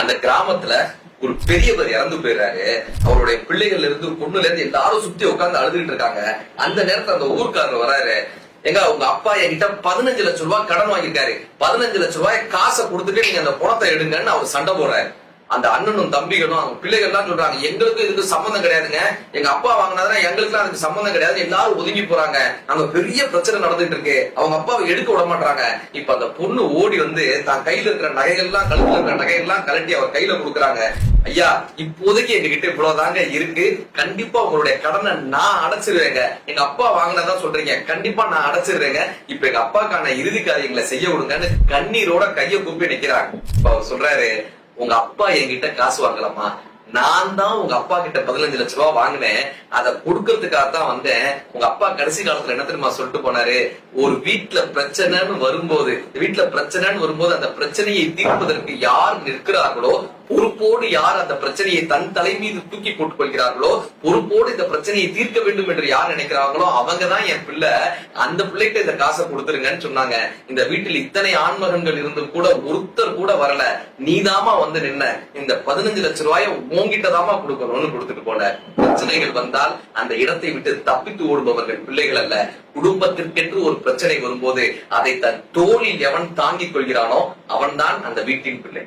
அந்த கிராமத்துல ஒரு பெரியவர் இறந்து போயிடுறாரு. அவருடைய பிள்ளைகள்ல இருந்து பொண்ணுல இருந்து எல்லாரும் சுத்தி உட்கார்ந்து அழுதுகிட்டு இருக்காங்க. அந்த நேரத்துல அந்த ஊர்க்காரர் வராரு. எங்க உங்க அப்பா என்கிட்ட 15 லட்சம் ரூபாய் கடன் வாங்கியிருக்காரு, 15 லட்சம் ரூபாய் காசை கொடுத்துட்டு நீங்க அந்த பணத்தை எடுங்கன்னு அவர் சண்டை போடுறாரு. அந்த அண்ணனும் தம்பிகளும் அவங்க பிள்ளைகள் எல்லாம் சொல்றாங்க, எங்களுக்கு இதுக்கு சம்பந்தம் கிடையாதுங்க, எங்க அப்பா வாங்கினதுனா எங்களுக்கு அதுக்கு சம்பந்தம் கிடையாது, எல்லாரும் ஒதுங்கி போறாங்க, அங்க பெரிய பிரச்சனை நடந்துட்டு இருக்கு, அவங்க அப்பாவை எடுக்க விட மாட்டாங்க. இப்ப அந்த பொண்ணு ஓடி வந்து தான் கையில இருக்கிற நகைகள்லாம் கழுத்துல இருக்கிற நகைகள்லாம் கலட்டி அவர் கையில கொடுக்குறாங்க. ஐயா, இப்போதைக்கு எங்க கிட்ட இவ்வளவுதாங்க இருக்கு, கண்டிப்பா உங்களுடைய கடனை நான் அடைச்சிருவேங்க, எங்க அப்பா வாங்கினதான் சொல்றீங்க, கண்டிப்பா நான் அடைச்சிடுறேங்க, இப்ப எங்க அப்பாக்கான இறுதி காரியங்களை செய்ய விடுங்கன்னு கண்ணீரோட கைய கூப்பி நிக்கிறாங்க. இப்ப அவர் சொல்றாரு, உங்க அப்பா என்கிட்ட காசு வாங்கலாமா, நான் தான் உங்க அப்பா கிட்ட 15 லட்சம் ரூபாய் வாங்கினேன், அதை கொடுக்கறதுக்காக தான் வந்தேன். உங்க அப்பா கடைசி காலத்துல என்ன தெரியுமா சொல்லிட்டு போனாரு, ஒரு வீட்டுல பிரச்சனைன்னு வரும்போது அந்த பிரச்சனையை தீர்ப்பதற்கு யார் நிற்கிறார்களோ, பொறுப்போடு யார் அந்த பிரச்சனையை தன் தலை மீது தூக்கி போட்டுக் கொள்கிறார்களோ, பொறுப்போடு இந்த பிரச்சனையை தீர்க்க வேண்டும் என்று யார் நினைக்கிறார்களோ அவங்கதான் என் பிள்ளை, அந்த பிள்ளைகிட்ட இந்த காசை கொடுத்துருங்கன்னு சொன்னாங்க. இந்த வீட்டில் இத்தனை ஆண்மகன்கள் இருந்தும் கூட ஒருத்தர் கூட வரல, நீதாமா வந்து நின்ன, இந்த 15 லட்சம் ரூபாய உங்ககிட்டதாமா கொடுக்கணும்னு கொடுத்துட்டு போன. பிரச்சனைகள் வந்தால் அந்த இடத்தை விட்டு தப்பித்து ஓடுபவர்கள் பிள்ளைகள் அல்ல. குடும்பத்திற்கென்று ஒரு பிரச்சனை வரும்போது அதை தன் தோளில் எவன் தாங்கிக் கொள்கிறானோ அவன்தான் அந்த வீட்டின் பிள்ளை.